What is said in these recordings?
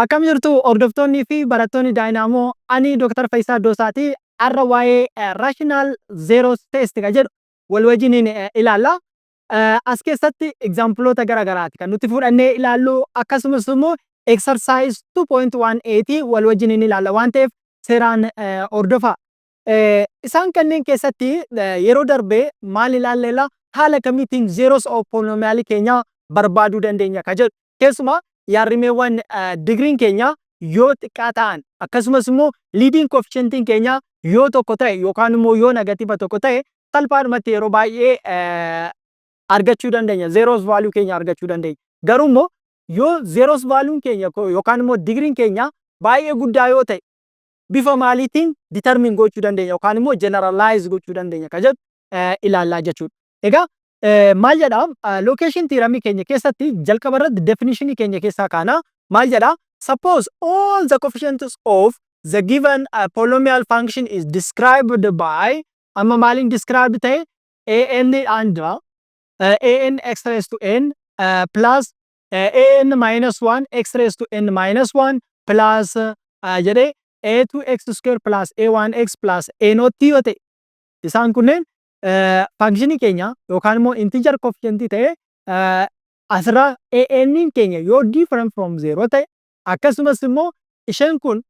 Akkam jirtu hordoftoonnii fi barattoonni Daayinaamoo ani Dr. Fayyisaa Doosaatii har'a waa'ee raashinaal zeeroos teest jedhu wal wajjiniin ilaalla. As keessatti egzaampiloota garaagaraati kan nuti fudhannee ilaallu akkasumas immoo exercise 2.18 wal wajjiniin ilaalla waan ta'eef seeraan hordofaa. Isaan kanneen keessatti yeroo darbee maal ilaalleela haala kamiitiin zeeroos of poolinoominaalii keenya barbaaduu dandeenya ka jedhu keessumaa yaarrimeewwan digriin keenya yoo xiqqaa ta'an akkasumas immoo liidiin koofishentiin keenya yoo tokko ta'e yookaan immoo yoo negatiiva tokko ta'e salphaadhumatti yeroo baay'ee argachuu dandeenya zeeroos vaaluu keenya argachuu dandeenya. Garuu immoo yoo zeeroos vaaluun keenya yookaan immoo digriin keenya baay'ee guddaa yoo ta'e bifa maaliitiin determine gochuu dandeenya yookaan immoo generalize gochuu dandeenya ka jedhu ilaallaa jechuudha. Egaa maal jedhaa location tiiramii keenya keessatti jalqaba irratti definitionii keenya keessaa kaana maal jedhaa suppose all the coefficients of the given polynomial function is described by amma maaliin described ta'e an and an x raised to n plus an minus 1 x raised to n minus 1 plus jedhee a2x square plus a1x plus a naught yoo ta'e isaan kunneen function keenya yookaan immoo integer coefficient ta'e asirraa an keenya yoo different from 0 ta'e akkasumas immoo isheen kun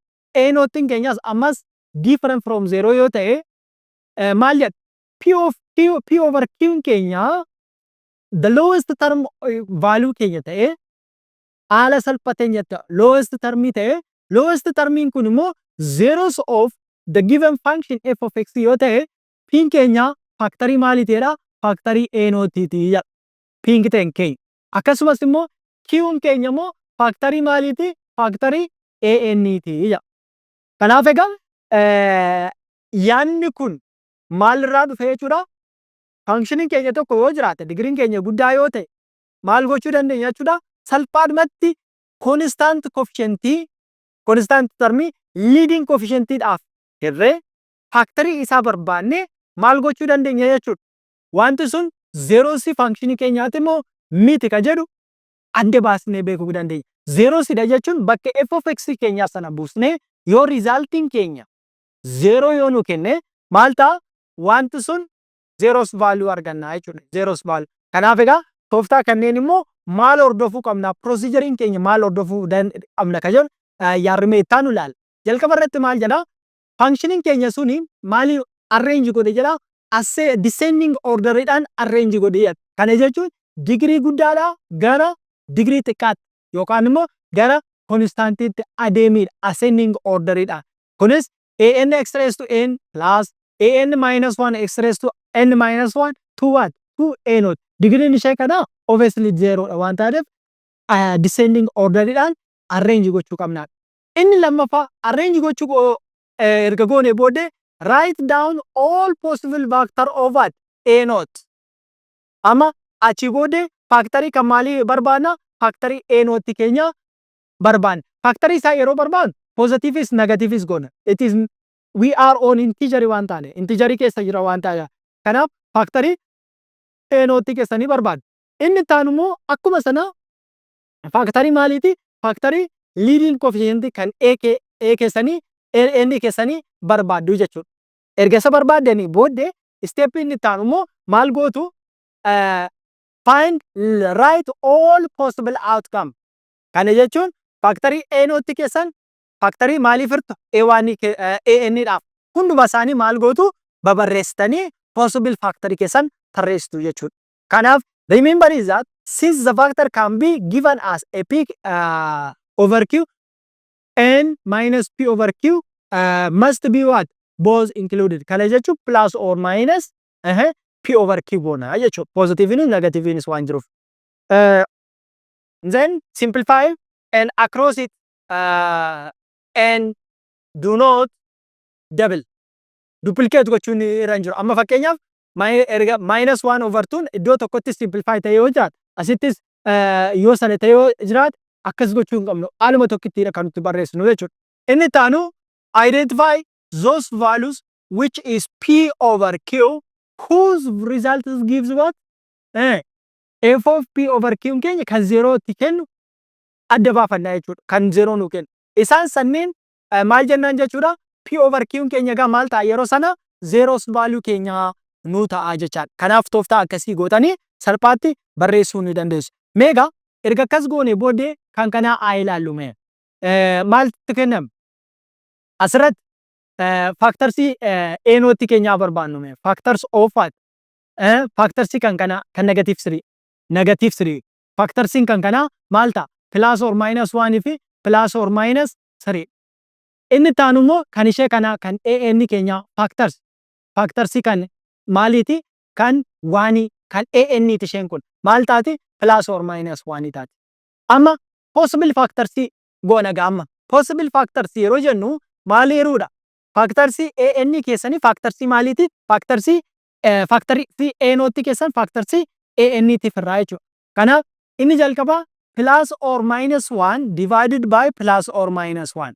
a naught keenyas ammas different from 0 yoo ta'e maal jedha p over q keenya the lowest term value keenya ta'e haala salphateen jetta lowest term ta'e lowest termiin kun immoo zeros of the given function f of x yoo ta'e p keenya factory maaliitiidha factory a nootiiti jedha p ta'en keenya akkasumas immoo q keenya immoo factory maaliiti factory a n-ti jedha. Kanaaf egaa yaanni kun maalirraa dhufe jechuudha function keenya tokko yoo jiraate digriin keenya guddaa yoo ta'e maal gochuu dandeenya jechuudha salphaadhumatti constant coefficient constant termii leading coefficientidhaaf hirree factory isaa barbaanne maal gochuu dandeenya jechuudha. Wanti sun zeeroosi function keenyaati immoo miti ka jedhu adda baasnee beekuu dandeenya. Zeeroosidha jechuun bakka f of x keenyaa sana buusnee yoo resultiin keenya zeeroo yoo nu kenne maal ta'a wanti sun zeeroos vaaluu arganna jechuudha. Zeeroos vaaluu. Kanaaf egaa tooftaa kanneen immoo maal hordofuu qabna proceduriin keenya maal hordofuu qabna ka jedhu yaarrimee itti nu ilaalla. Jalqaba irratti maal jedhaa function keenya suni maali arrange godhe jedhaa assee descending orderidhaan arrange godhe jedha. Kana jechuun digrii guddaadhaa gara digrii xiqqaatti yookaan immoo gara konstantiitti adeemidha ascending orderidhaan. Kunis an x raised to n plus an minus 1 x raised to n minus 1 to what? To a naught. Digriin ishee kana obviously zeeroodha waan taateef descending orderidhaan arrange gochuu qabna. Inni lammaffaa arrange gochuu erga goone booddee write down all possible factor of what? A naught. Amma achi booddee factory kan maalii barbaadna? Factory A naught keenya barbaadna. Factory isaa yeroo barbaadnu positiivis negatiivis goona. It is we are on integer waan taane integer keessa jira waan taane. Kanaaf factory A naught keessanii barbaadna. Inni taanu immoo akkuma sana factory maaliiti? Factory leading coefficient kan A keessanii n keessanii barbaaddu jechuudha. Erga isa barbaaddanii booddee step inni taanu immoo maal gootu find write all possible outcome. Kana jechuun factory A naught keessan factory maaliif hirtu an dhaaf hunduma isaanii maal gootu babarreessitanii possible factory keessan tarreessitu jechuudha. Kanaaf remember is that since the factor can be given as a p over q n minus p over q must be what? Both included. Kana jechuun plus or minus p over q boona jechuudha. Positive and negative is waan jiruuf. Then simplify and across it and do not double. Duplicate gochuun irra hin jiru. Amma fakkeenyaaf erga minus 1 over 2 iddoo tokkotti simplify ta'ee yoo jiraate asittis yoo sana ta'ee yoo jiraate akkas gochuu hin qabnu. Haaluma tokkittiidha kan nuti barreessinu jechuudha. Inni taanu identify those values which is p over q whose result gives what? F of p over q keenya kan zeerootti kennu adda baafanna jechuudha kan zeroo nu kennu. Isaan sanneen maal jennaan jechuudha p over q keenya egaa maal ta'a yeroo sana zeros value keenya nu ta'a jechaadha. Kanaaf tooftaa akkasii gootanii salphaatti barreessuu ni dandeessu. Meegaa erga akkas goone booddee kan kanaa haa ilaallu mee. Maaltu kenname? Asirratti faaktarsii eenootti keenyaa barbaannu mee. Factors of what? Faaktarsii kan kanaa kan negative 3. Negative 3. Faaktarsiin kan kanaa maal ta'a? Plus or minus 1 fi plus or minus 3. Inni taanu immoo kan ishee kanaa kan an keenya factors. Faaktarsii kan maaliiti? Kan 1 kan an ti isheen kun. Maal taati? Plus or minus 1 taati. Amma possible factorsii goona gaamma. Possible factorsii yeroo jennu maal yeruudha? Faaktarsii an keessanii faaktarsii maaliiti? Faaktarsii faaktarsii eenootti keessan faaktarsii an tiif irraa jechuudha. Kanaaf inni jalqabaa plus or minus 1 divided by plus or minus 1.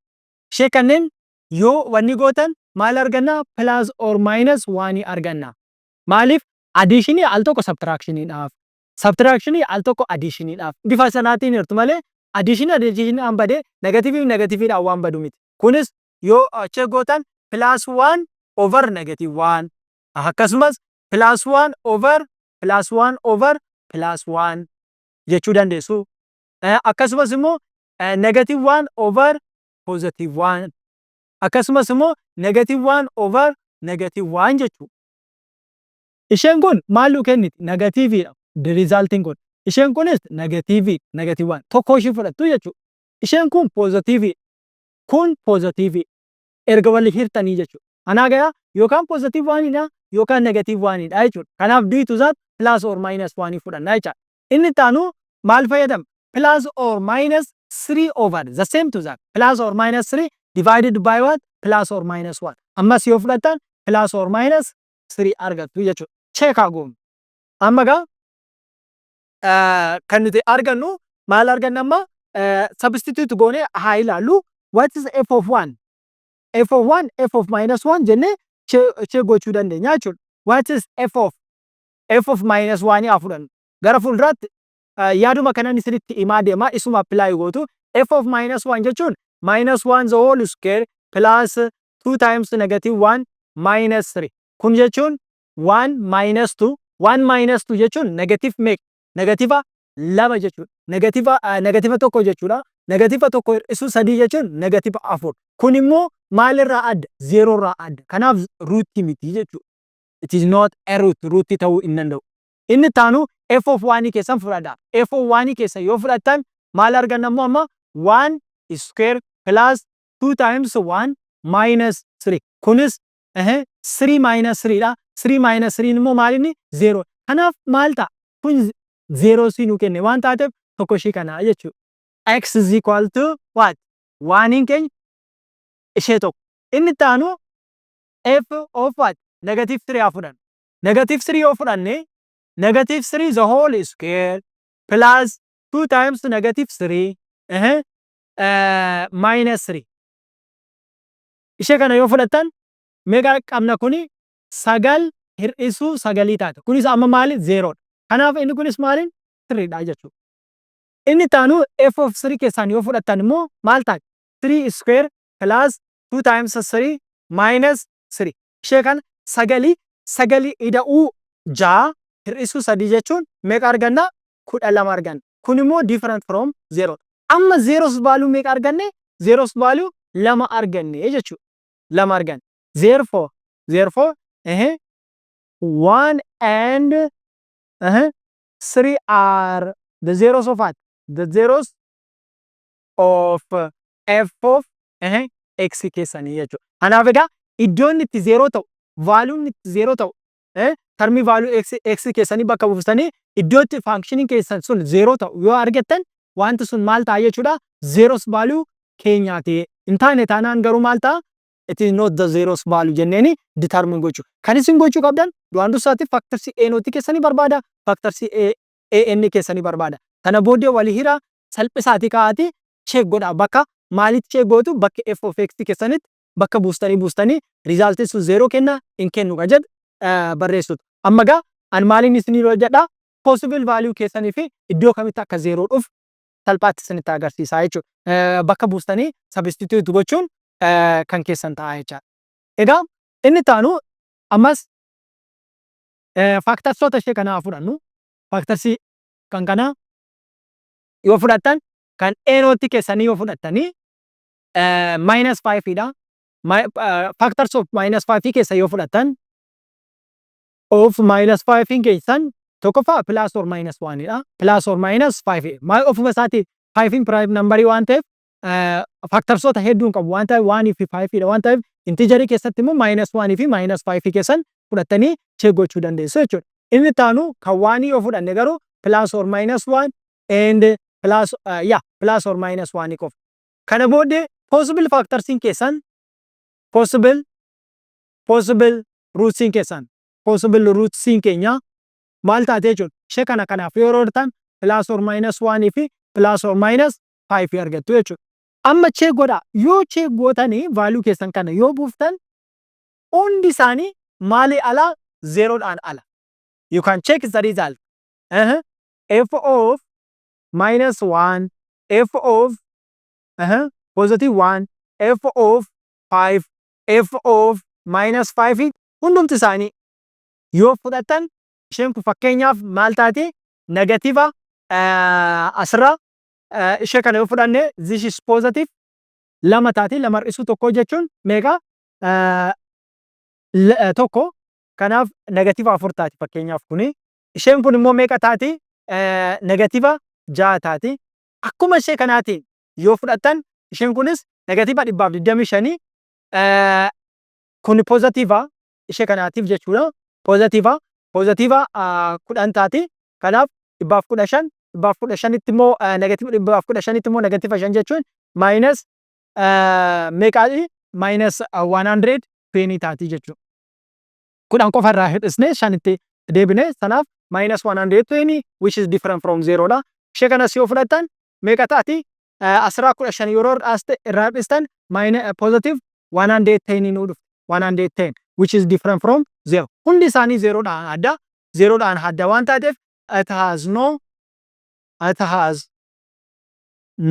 Ishee kanneen yoo wanni gootan maal arganna? Plus or minus 1 arganna. Maaliif? Additionii al tokko subtractioniidhaaf. Subtractionii al tokko additioniidhaaf. Bifa sanaatiin jirtu malee addition an badee negatiiviidhaan waan badu miti. Kunis yoo achi gootan plus 1 over negative 1 akkasumas plus 1 over plus 1 over plus 1 jechuu dandeessu. Akkasumas immoo negative 1 over positive 1 akkasumas immoo negative 1 over negative 1 jechuu. Isheen kun maal nu kenniti? Negatiiviidha. The resulting kun. Isheen kunis negatiivii negative 1 tokko ishee fudhattu jechuudha. Isheen kun pozitiivii kun pozitiivii erga wal hirtanii jechuudha. Anaa gayaa yookaan positive 1dha yookaan negative 1dha jechuudha. Kanaaf diitu isaat plus or minus 1 fudhannaa jechaadha. Inni taanu maal fayyadama? Plus or minus 3 over the same to that. Plus or minus 3 divided by what? Plus or minus 1. Ammas yoo fudhatan plus or minus 3 argattu jechuudha. Cheekaa goonu. Amma gaa kan nuti argannu maal arganna amma? Substitute goone haa ilaallu. What is f of 1? F of 1, f of minus 1 jennee chee gochuu dandeenya jechuudha. What is f of minus 1 haa fudhannu. Gara fuulduraatti yaaduma kanan isinitti himaa deema isuma apply gootu. F of minus 1 jechuun minus 1 the whole square plus 2 times negative 1 minus 3. Kun jechuun 1 minus 2. 1 minus 2 jechuun negative make. Negativa lama jechuudha. Negativa tokko jechuudha. Negativa tokko hir'isuu sadii jechuun negativa 4. Kun immoo maalirraa adda? 0 irraa adda. Kanaaf ruutii miti jechuudha. It is not a root. Ruutii ta'uu hin danda'u. Inni taanu f of 1 keessan fudhadha. F of 1 keessa yoo fudhattan maal arganna immoo amma 1 square plus 2 times 1 minus 3. Kunis 3 minus 3 dha. 3 minus 3 immoo maalinni 0. Kanaaf maal ta'a? Kun 0 si nu kenne waan taateef tokko ishii kanaa jechuudha. X is equal to what? 1 keenya ishee tokko. Inni taanu f of what? Negative 3 haa fudhannu. Negative 3 yoo fudhanne negative 3 the whole square plus 2 times negative 3 minus 3. Ishee kana yoo fudhattan meeqa qabna kuni? 9 hir'isuu 9 taata. Kunis amma maali? 0. Kanaaf inni kunis maaliin? 3 dha jechuudha. Inni taanu f of 3 keessaan yoo fudhattan immoo maal taati? 3 square plus 2 times 3 minus 3. Ishee kana 9 ida'uu 6 hir'isuu 3 jechuun meeqa arganna? 12 arganna. Kun immoo different from 0. Amma zeros value meeqa arganne? Zeros value 2 arganne jechuudha. 2 arganne. Therefore 1 and 3 are the zeros of what? The zeros of f of x keessanii jechuudha. Kanaaf egaa iddoon itti 0 ta'u, valuun itti 0 ta'u, termii value x keessanii bakka buuftanii iddootti functioning keessan sun 0 ta'u yoo argattan wanti sun maal ta'a jechuudha? Zeros value keenyaati. In taane taanaan garuu maal ta'a? It is not the zeros value jenneeni determine gochuu. Kan isin gochuu qabdan du'aan dursaatti faaktarsii eenootti keessanii barbaada. Faaktarsii an keessanii barbaada. Kana booddee walii hira salphisaatii kaa'atii check godha. Bakka maalitti check gootu? Bakka f of x keessanitti bakka buustanii resultii sun 0 kenna hin kennu ka jedhu barreessutu. Amma gaa an maaliin isinii jedha? Possible value keessanii fi iddoo kamitti akka 0 dhufu salphaatti isinitti agarsiisaa jechuudha. Bakka buustanii substitute gochuun kan keessan ta'a jechaadha. Egaa inni taanu ammas faaktarsoota ishee kanaa fudhannu. Faaktarsii kan kanaa yoo fudhattan kan eenootti keessanii yoo fudhattanii minus 5 dha. Factors of minus 5 keessa yoo fudhattan of minus 5 keessan tokkoffaa plus or minus 1 dha. Plus or minus 5. Maal ofuma isaati 5 prime number waan ta'eef factorsoota hedduun qabu waan ta'eef 1 fi 5 dha waan ta'eef integerii keessatti immoo minus 1 fi minus 5 keessan fudhattanii check gochuu dandeessu jechuudha. Inni taanu kan 1 yoo fudhanne garuu plus or minus 1 and plus or minus 1 qofa. Kana booddee possible factors in keessan possible roots in keessan possible roots in keenya maal taate jechuudha. Ishee kana kanaaf yoo roortan plus or minus 1 fi plus or minus 5 argattu jechuudha. Amma check godha yoo check gootanii value keessan kana yoo buuftan hundi isaanii maali ala zero dhaan ala. You can check the result. F of minus 1, f of positive 1, f of 5, f of minus 5 hundumti isaanii yoo fudhatan isheen kun fakkeenyaaf maal taate negativa asirra ishee kana yoo fudhanne this is positive lama taate lama hir'isu tokko jechuun meeqa tokko kanaaf negativa 4 taate fakkeenyaaf kuni isheen kun immoo meeqa taate negativa 6 taate akkuma ishee kanaatiin yoo fudhatan isheen kunis negativa 125 kun positiva ishee kanaatiif jechuudha positiva 10 taate kanaaf 115 itti immoo negativa 115 itti immoo negativa 5 jechuun minus meeqaadhi minus 120 taate jechuudha. Kudhan qofa irraa hir'isne shanitti deebine sanaaf minus 120 which is different from 0 dha. Ishee kanas yoo fudhatan meeqa taati asirraa 15 yeroo irraa hir'istan positive 110 nu dhufte 110 which is different from 0. Hundi isaanii 0 dhaan adda 0 dhaan adda waan taateef it has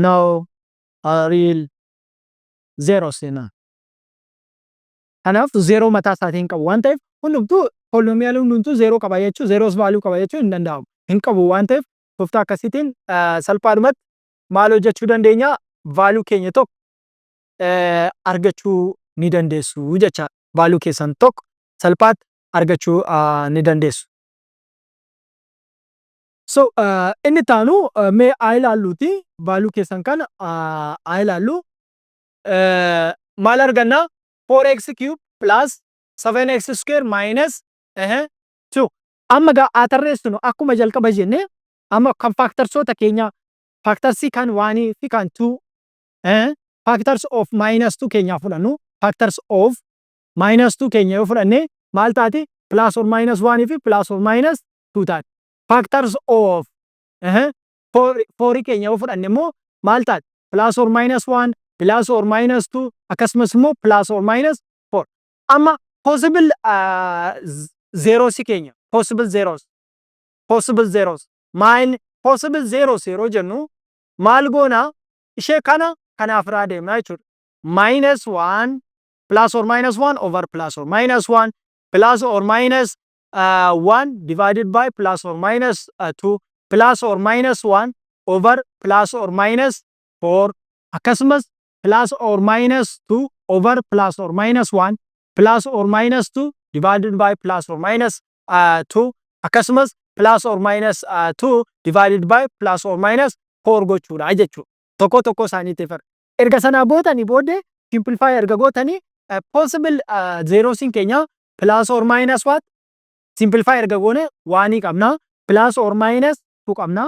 no real zeros in it. Kanaaf 0 mataa isaatiin qabu waan ta'eef hundumtuu polynomial hundumtuu 0 qaba jechuun zeros value qaba jechuun hin danda'amu. Hin qabu waan ta'eef tooftaa akkasiitiin salphaadhumatti maal hojjechuu dandeenya value keenya tokko argachuu ni dandeessu jecha value keessan tokko salphaatti argachuu ni dandeessu. So inni taanu mee haa ilaalluuti value keessan kana haa ilaallu maal arganna 4x cube plus 7x square minus 2 amma gaa atarreessinu akkuma jalqaba jenne amma kan factorsoota keenya factorsii kan 1 fi kan 2 factors of minus 2 keenya fudhannu factors of minus 2 keenya yoo fudhanne maal taate plus or minus 1 fi plus or minus 2 taate factors of 4 keenya yoo fudhanne immoo maal taate plus or minus 1 plus or minus 2 akkasumas immoo plus or minus 4 amma possible zeros keenya possible zeros maal possible zeros yeroo jennu maal goona ishee kana kanaaf irraa deemna jechuudha minus 1 plus or minus 1 over plus or minus 1 plus or minus 1 divided by plus or minus 2 plus or minus 1 over plus or minus 4 akkasumas plus or minus 2 over plus or minus 1 plus or minus 2 divided by plus or minus 2 akkasumas plus or minus 2 divided by plus or minus 4 gochuudha jechuudha. Tokko isaaniitiif erga sanaa bootanii booddee simplify erga gootanii possible zeros in keenya plus or minus what simplify erga goone 1 qabna plus or minus 2 qabna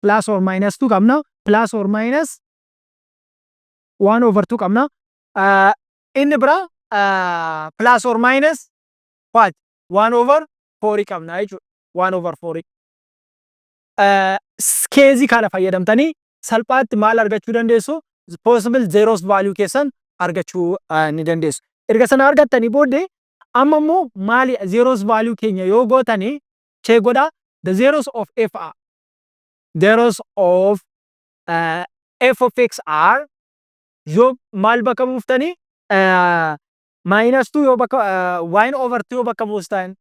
plus or minus 2 qabna plus or minus 1 over 2 qabna inni bira plus or minus what 1 over 4 qabna jechuudha 1 over 4 keezii kana fayyadamtanii salphaatti maal argachuu dandeessu possible zeros value keessan argachuu ni dandeessu. Erga sana argattanii booddee amma immoo maali zeros value keenya yoo gootanii check godha the zeros of f are zeros of f of x r yoo maal bakka buuftanii minus 2 yoo bakka 1 over 2 yoo bakka buustan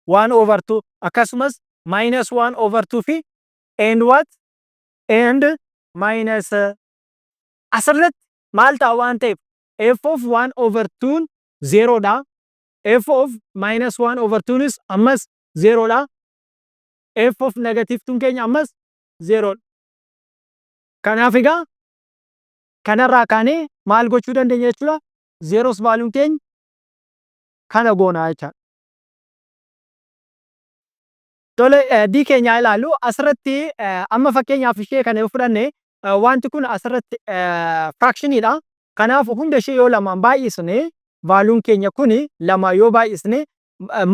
1 over 2 akkasumas minus 1 over 2 fi and what and minus asirratti maal ta'a waan ta'eef f of 1 over 2 0 dha. f of minus 1 over 2 is ammas 0 dha. f of negative 2 keenya ammas 0 dha. Kanaaf egaa kanarraa kaanee maal gochuu dandeenya jechuudha? Zeros valuun keenya kana goonaa jechaadha. Tole d keenya ilaallu asirratti amma fakkeenyaaf ishee kana yoo fudhanne wanti kun asirratti fraction dha. Kanaaf hunda ishee yoo lamaan baay'isne valuun keenya kun lama yoo baay'isne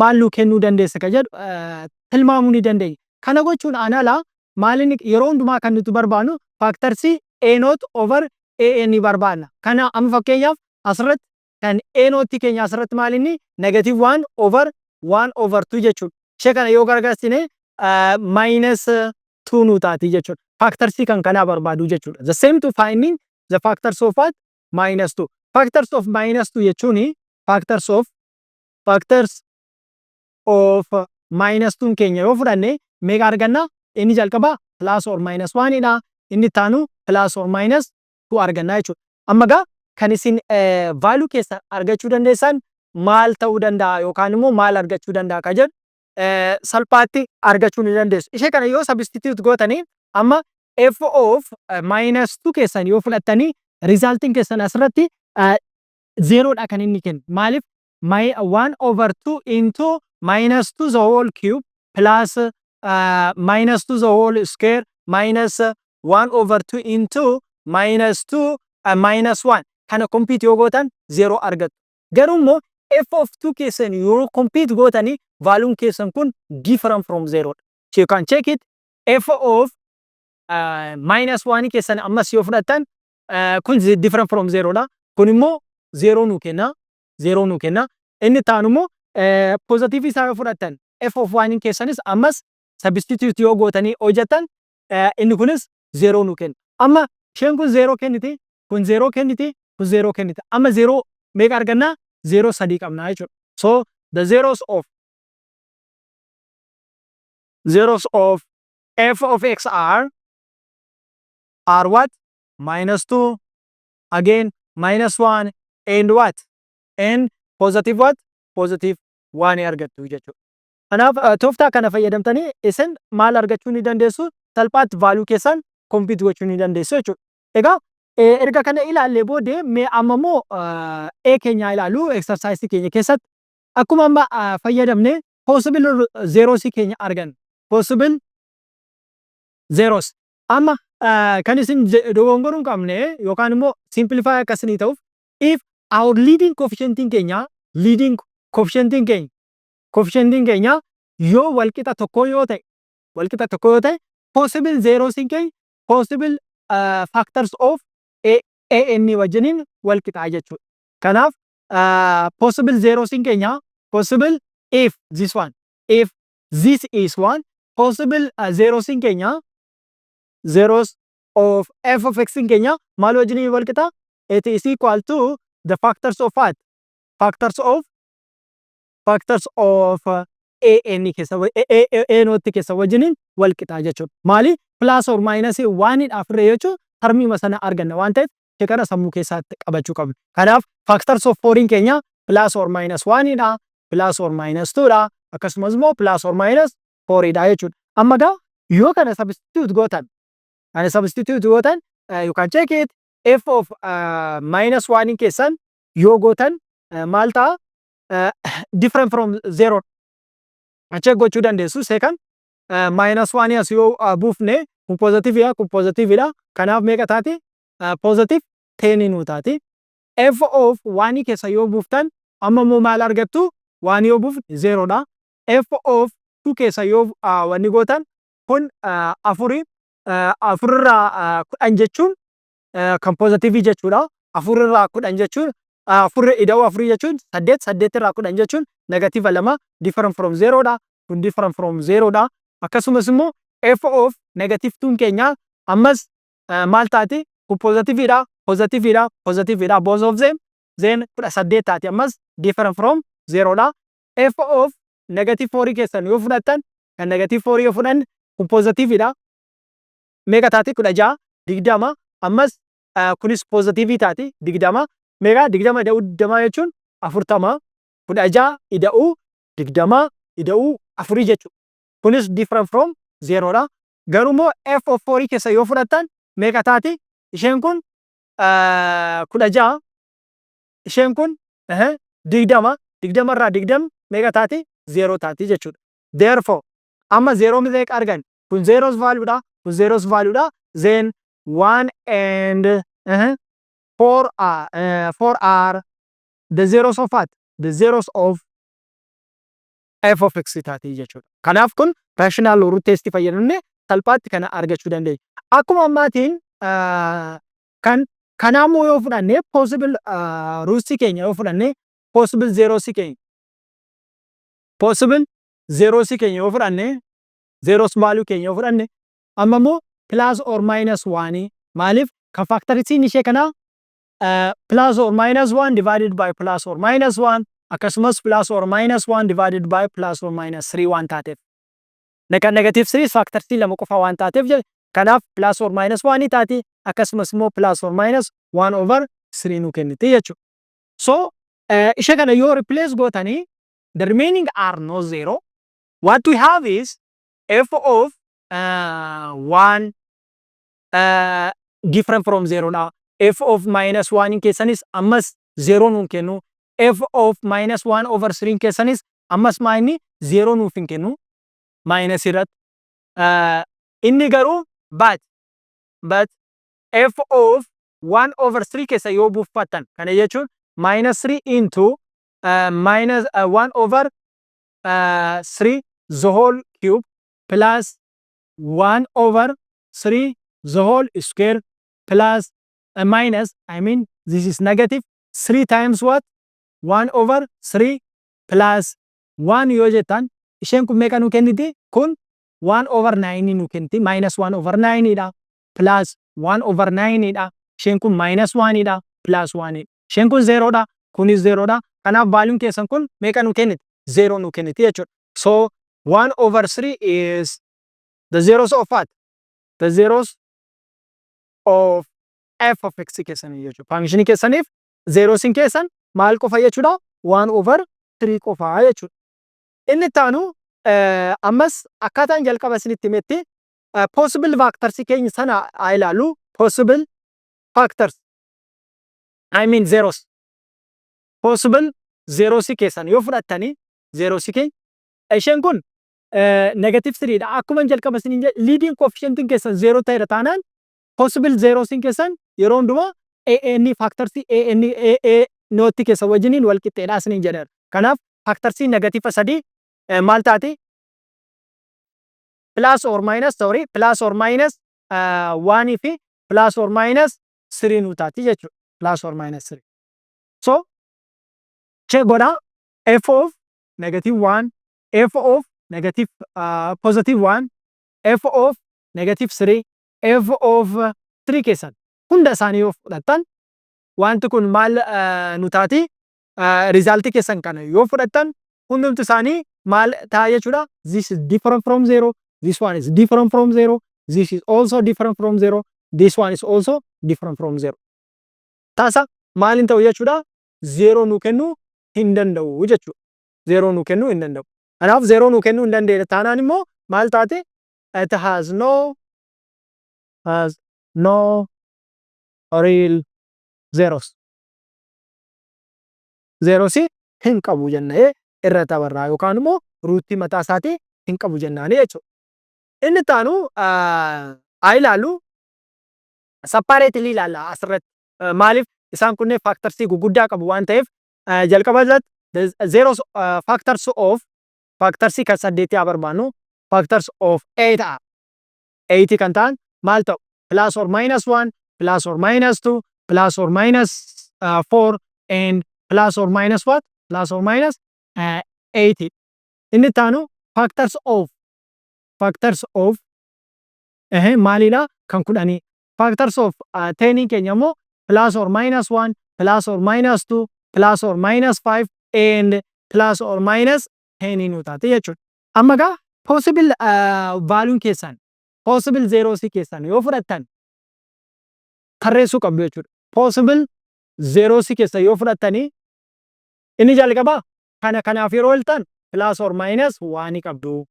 maal nu kennuu dandeessa ka jedhu tilmaamuu ni dandeenya. Kana gochuun aan ala maalin yeroo hundumaa kan nuti barbaannu faaktarsii a naught over a n barbaanna. Kana amma fakkeenyaaf asirratti kan a naught keenya asirratti maalinni negative 1 over 1 over 2 jechuudha. Ishee kana yoo gargaarsine minus 2 nu taati jechuudha. Faaktarsii kan kanaa barbaadu jechuudha. The same to finding the factors of what? Minus 2. Factors of minus 2 jechuun factors of minus 2 keenya yoo fudhanne meeqa arganna? Inni jalqaba plus or minus 1 dha. Inni taanu plus or minus 2 arganna jechuudha. Amma gaa kan isin value keessa argachuu dandeessan maal ta'uu danda'a yookaan immoo maal argachuu danda'a ka jedhu salphaatti argachuu ni dandeessu. Ishee kana yoo substitute gootanii amma f of minus 2 keessan yoo fudhattanii resulting keessan asirratti 0 dha kan inni kennu. Maaliif 1 over 2 into minus 2 the whole cube plus minus 2 the whole square minus 1 over 2 into minus 2 minus 1 kana compute yoo gootan 0 argattu. Garuu immoo f of 2 keessan yoo compute gootanii valuun keessan kun different from 0 dha. So you can check it. f of minus 1 keessan ammas yoo fudhattan kun different from 0 dha. Kun immoo 0 nu kenna. 0 nu kenna. Inni taanu immoo positive isaa yoo fudhattan f of 1 keessanis ammas substitute yoo gootanii hojjettan inni kunis 0 nu kenna. Amma isheen kun 0 kenniti, kun 0 kenniti, kun 0 kenniti. Amma 0 meeqa arganna? 0 sadii qabna jechuudha. So the zeros of f of x are what? Minus 2, again minus 1 and what? And positive what? Positive 1 argattu jechuudha. Kanaaf tooftaa kana fayyadamtanii isin maal argachuu ni dandeessu? Salphaatti value keessan compute gochuu ni dandeessu jechuudha. Egaa erga kana ilaallee booddee mee amma immoo a keenya ilaalu exercise keenya keessatti akkuma amma fayyadamne possible zeros keenya argan. Possible zeros. Amma kan isin dogongoruu hin qabne yookaan immoo simplify akkasii ta'uuf if our leading coefficient keenya yoo walqixa tokko yoo ta'e possible zeros keenya possible factors of an wajjiniin walqixa jechuudha. Kanaaf possible zeros keenya possible if this is one possible zeros keenya zeros of f of x keenya maal wajjiniin walqixa? It is equal to the factors of what? Factors of an keessa wajjiniin walqixa jechuudha. Maali? Plus or minus 1 afree jechuun harmii sana arganna waan ta'eef ishee kana sammuu keessatti qabachuu qabna. Kanaaf factors of 4 keenya plus or minus 1 dha, plus or minus 2 dha, akkasumas immoo plus or minus 4 dha jechuudha. Amma gaa yoo kana substitute gootan you can check it. F of minus 1 keessan yoo gootan maal ta'a? Different from 0 check gochuu dandeessu. Second minus 1 as yoo buufne kun positive dha. Kanaaf meeqa taati? Positive 10 nu taati. F of 1 keessa yoo buuftan amma immoo maal argattu? 1 yoo buufne 0 dha. F of 2 keessa yoo wanni gootan kun afurraa 10 jechuun kan positive jechuudha. Afurraa 10 jechuun afurri ida'uu afurii jechuun 8 irraa 10 jechuun negative 2 different from 0 dha. Kun different from 0 dha. Akkasumas immoo f of negative 2 keenya ammas maal taati? Kun positiveidha, positiveidha, positiveidha. Both of them. Then 18 taati. Ammas different from 0 dha. F of negative 4 keessan yoo fudhattan kan negative 4 yoo fudhanne kun positiveidha. Meeqa taati? 16 20. Ammas kunis positivii taati 20. Meeqa? 20 ida'uu 20 jechuun 40. 16 ida'uu 20 ida'uu 4 jechuudha. Kunis different from 0 dha. Garuu immoo f of 4 keessa yoo fudhattan meeqa taati? Isheen kun 16 isheen kun 20 20 irraa 20 meeqa taati? 0 taati jechuudha. Therefore amma 0 meeqa argan? Kun 0's value dha, kun 0's value dha. Then 1 and 4 are the zeros of what? The zeros of f of x taati jechuudha. Kanaaf kun rational root test fayyadamne salphaatti kana argachuu dandeenya. Akkuma ammaatiin kan kanaammoo yoo fudhanne possible roots keenya yoo fudhanne possible zeros keenya possible zeros keenya yoo fudhanne zeros value keenya yoo fudhanne amma immoo plus or minus 1 maaliif kan factorisiin ishee kana plus or minus 1 divided by plus or minus 1 akkasumas plus or minus 1 divided by plus or minus 3 waan taateef. Negative 3 factor C lama qofa waan taateef kanaaf plus or minus 1 taati akkasumas immoo plus or minus 1 over 3 nu kenniti jechuudha. So ishee kana yoo replace gootanii the remaining are no 0. What we have is f of 1 different from 0 now. F of minus 1 keessanis ammas 0 nu kennu. F of minus 1 over 3 keessanis ammas maayini 0 nuuf hin kennu. Minus irratti. Inni garuu but f of 1 over 3 keessa yoo buufattan kana jechuun minus 3 into minus 1 over 3 the whole cube plus 1 over 3 the whole square plus minus, I mean this is negative 3 times what? 1 over 3 plus 1 yoo jettan isheen kun meeqa nu kenniti? Kun 1 over 9 nu kenniti. Minus 1 over 9 dha. Plus 1 over 9 dha. Isheen kun minus 1 dha. Plus 1. Isheen kun 0 dha. Kunis 0 dha. Kanaaf valuun keessan kun meeqa nu kenniti? 0 nu kenniti jechuudha. So 1 over 3 is the zeros of what? The zeros of f of x keessanii jechuudha. Functionii keessaniif zeros in keessan maal qofa jechuudha? 1 over 3 qofa jechuudha. Inni taanu ammas akkaataan jalqaba isinitti himetti possible factors keenya sana haa ilaallu. Possible factors I mean zeros. Possible zeros keessan yoo fudhattanii zeros keenya isheen kun negative 3 dha. Akkuma jalqaba isiniin leading coefficient keessan 0 ta'edha taanaan possible zeros keessan yeroo hundumaa an factors an nootti keessa wajjiniin wal qixxeedha isiniin jedheera. Kanaaf factors negative 3 maal taati? Plus or minus, sorry, plus or minus 1 fi plus or minus 3 nu taati jechuudha. Plus or minus 3. So, check godha f of negative 1, f of negative positive 1, f of negative 3, f of 3 keessan hunda isaanii yoo fudhattan wanti kun maal nu taati? Result keessan kana yoo fudhattan hundumti isaanii maal ta'a jechuudha? This is different from 0. This one is different from 0. This is also different from 0. This one is also different from 0. Taasa maal hin ta'u jechuudha? 0 nu kennu hin danda'u jechuudha. 0 nu kennu hin danda'u. Kanaaf 0 nu kennu hin danda'e taanaan immoo maal taate? It has no real zeros. Zeros hin qabu jennee irra tabarraa yookaan immoo ruutii mataa isaatii hin qabu jennaani jechuudha. Inni taanu haa ilaallu separately ilaalla asirratti. Maaliif isaan kunneen factors guguddaa qabu waan ta'eef jalqaba irratti zeros factors of factors kan 8 haa barbaannu factors of 8 8 kan ta'an maal ta'u? Plus or minus 1, plus or minus 2, plus or minus 4 and plus or minus what? Plus or minus 80. Inni taanu factors of maalidha? Kan kudhanii. factors of 10 keenya immoo plus or minus 1, plus or minus 2, plus or minus 5 and plus or minus 10 nu taate jechuudha. Amma egaa possible value keessan possible zeros keessan yoo fudhattan tarreessuu qabdu jechuudha. Possible zeros keessa yoo fudhattanii inni jalqabaa kana kanaaf yeroo ooltan plus or minus 1 qabdu.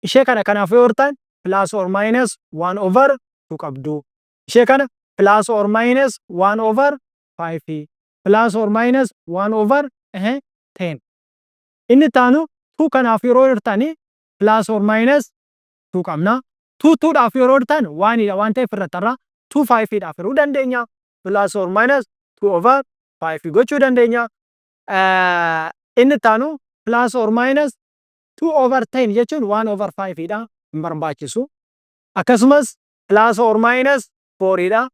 Ishee kana kanaaf yoo ooltan plus or minus 1 over 2 qabdu. Ishee kana plus or minus 1 over 5 plus or minus 1 over 10. Inni taanu 2 kanaaf yeroo ooltanii plus or minus 2 qabna. 2 dhaaf yeroo ooltan 1 dha waan ta'eef irrattarra 2 5 dhaaf yeroo dandeenya plus or minus 2 over 5 gochuu dandeenya. Inni taanu plus or minus 2 over 10 jechuun 1 over 5 dha hin barbaachisu. Akkasumas plus or minus 4 dha.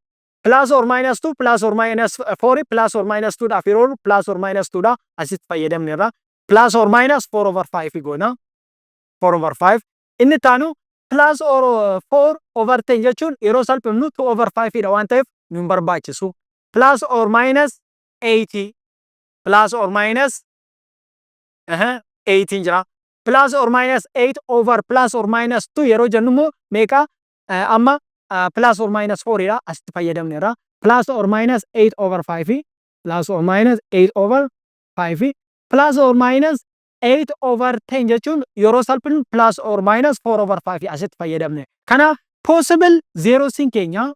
Plus or minus 2 plus or minus 4 plus or minus 2 dhaaf yeroo plus or minus 2 dha asitti fayyadamneerra. Plus or minus 4 over 5 goona. 4 over 5. Inni taanu plus or 4 over 10 jechuun yeroo salphifnu 2 over 5 dha waan ta'eef nu hin barbaachisu. Plus or minus 80 plus or minus 18 jira. Plus or minus 8 over plus or minus 2 yeroo jennu immoo meeqa amma plus or minus 4 dha asitti fayyadamneerra. Plus or minus 8 over 5 plus or minus 8 over 5 plus or minus 8 over 10 jechuun yeroo salphifnu plus or minus 4 over 5 asitti fayyadamne. Kanaaf possible zeros keenya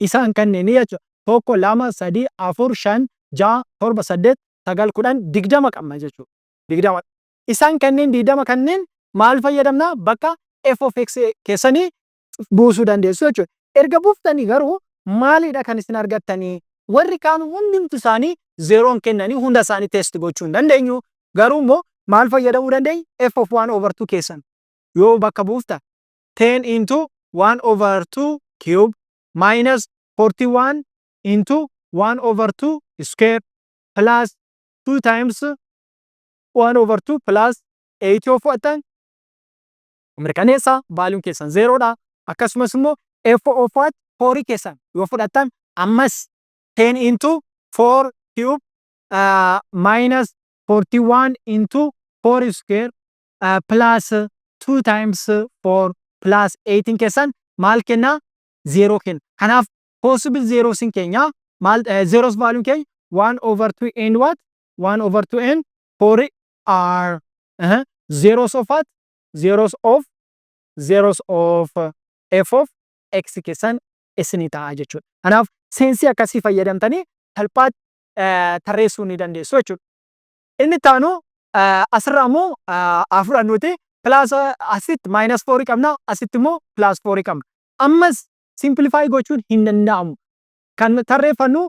isaan kanneen jechuudha. 1 2 3 4 5 6 7 8 9 10 20 qabna jechuudha. 20 isaan kanneen 20 kanneen maal fayyadamna bakka f of x keessanii buusuu dandeessu jechuudha. Erga buuftanii garuu maalidha kan isin argattanii warri kaan hundumti isaanii zeroon kennanii hunda isaanii test gochuu hin dandeenyu. Garuu immoo maal fayyadamuu dandeenya f of 1 over 2 keessan yoo bakka buufta 10 into 1 over 2 cube minus 41 into 1 over 2 square plus 2 times 1 over 2 plus 8 yoo fudhatan mirkaneessa valuun keessan 0 dha. Akkasumas immoo f of 4 keessan yoo fudhatan ammas 10 into 4 cube minus 41 into 4 square plus 2 times 4 plus 18 keessan maal kenna 0 kenna. Kanaaf possible zeros keenya maal zeros value keenya 1 over 2 and what 1 over 2 and 4 are zeros of what zeros of f of x keessan isinii ta'a jechuudha. Kanaaf seensii akkasii fayyadamtanii salphaatti tarreessuu ni dandeessu jechuudha. Inni taanu asirraa immoo afur nuti plus asitti minus 4 qabna asitti immoo plus 4 qabna. Ammas simplify gochuun hin danda'amu. Kan tarreeffannu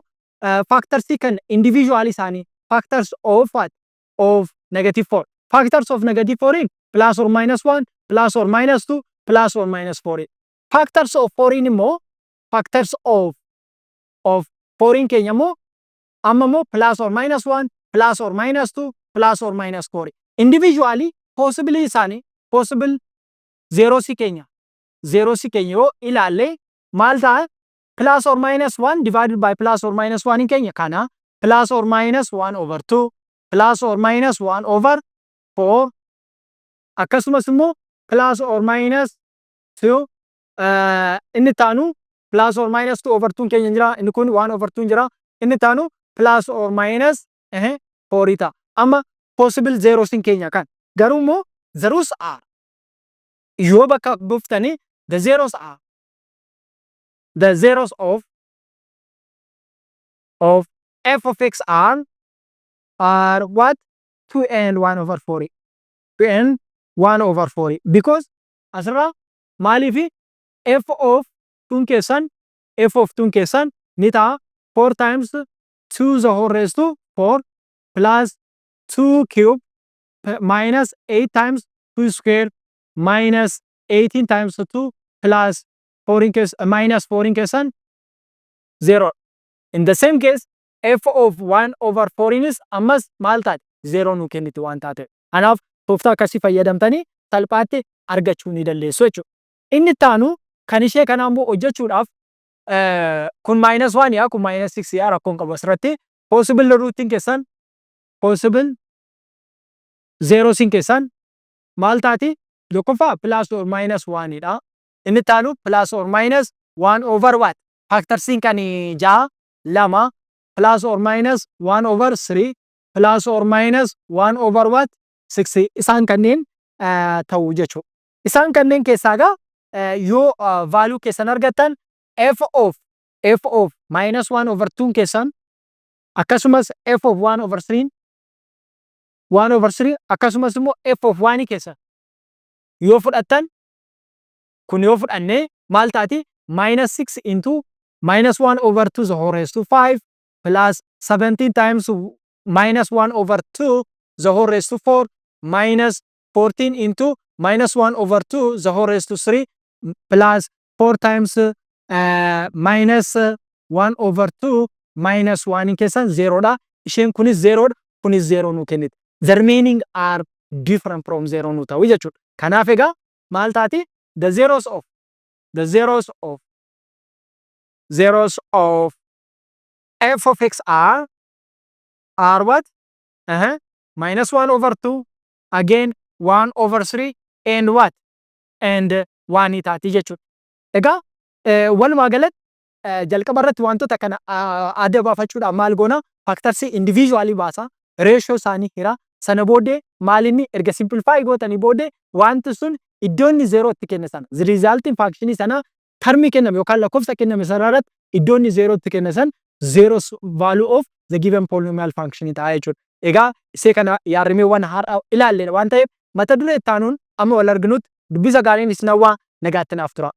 factors kan individual isaanii factors of what of negative 4. Factors of negative 4 plus or minus 1 plus or minus 2 plus or minus 4. Factors of 4 immoo factors of 4 keenya immoo amma immoo plus or minus 1 plus or minus 2 plus or minus 4. Individually possible isaanii possible zeros keenya yoo ilaalle maal ta'a plus or minus 1 divided by plus or minus 1 keenya kana plus or minus 1 over 2 plus or minus 1 over 4 akkasumas immoo plus or minus 2 inni taanu plus or minus 2 over 2 keenya jira inni kun 1 over 2 jira inni taanu plus or minus 4 ta'a. Amma possible zeros keenya kan garuu immoo zeros are yoo bakka buuftanii the zeros are the zeros of f of x are what 2 and 1 over 4 2 and 1 over 4 because asirra maaliif f of 2 keessan ni ta'a 4 times 2 the whole raised to 4 plus 2 cube minus 8 times 2 square minus 18 times 2 plus 4 in case minus 4 in case 0. In the same case f of 1 over 4 is ammas maal taate 0 nu kenniti waan taate. Kanaaf tooftaa akkasii fayyadamtanii salphaatti argachuu ni dandeessu jechuudha. Inni taanu kan ishee kana ammoo hojjechuudhaaf kun -1 yaa kun -6 yaa rakkoon qabu asirratti possible rootiin keessan possible zeerosiin keessan maal taati tokkoffaa plus or minus 1 dha inni taanu plus or minus 1 over what factorsiin kan 6 plus or minus 1 over 3 plus or minus 1 over what 6 isaan kanneen ta'u jechuudha. Isaan kanneen keessaa yoo value keessan argattan f of minus 1 over 2 keessan akkasumas f of 1 over 3 akkasumas immoo f of 1 keessan yoo fudhattan kun yoo fudhanne maal taati minus 6 into minus 1 over 2 the whole raised to 5 plus 17 times minus 1 over 2 the whole raised to 4 minus 14 into minus 1 over 2 the whole raised to 3 plus 4 times minus 1 over 2 minus 1 in keessan 0 dha. Isheen kunis 0 dha, kunis 0 nu kennite. The remaining are different from 0 nu ta'u jechuudha. Kanaaf egaa maal taati? The zeros of f of x are what? Minus 1 over 2, again 1 over 3, and what? And 1 taati jechuudha. Egaa walumaa galatti jalqaba irratti wantoota kana adda baafachuudhaaf maal goona? Factorsii individually baasa, ratio isaanii hira, sana booddee maalinni erga simplify gootanii booddee wanti sun iddoo inni 0 itti kenne sana, resulting functionii sana termii kenname yookaan lakkoofsa kenname sana irratti iddoo inni 0 itti kenne san zeros value of the given polynomial function ta'a jechuudha. Egaa isee kana yaarrimeewwan har'a ilaalle waan ta'eef mata duree itti aanuun amma wal arginutti dubbisa gaariin isin hawwaa nagaatti naaf tura.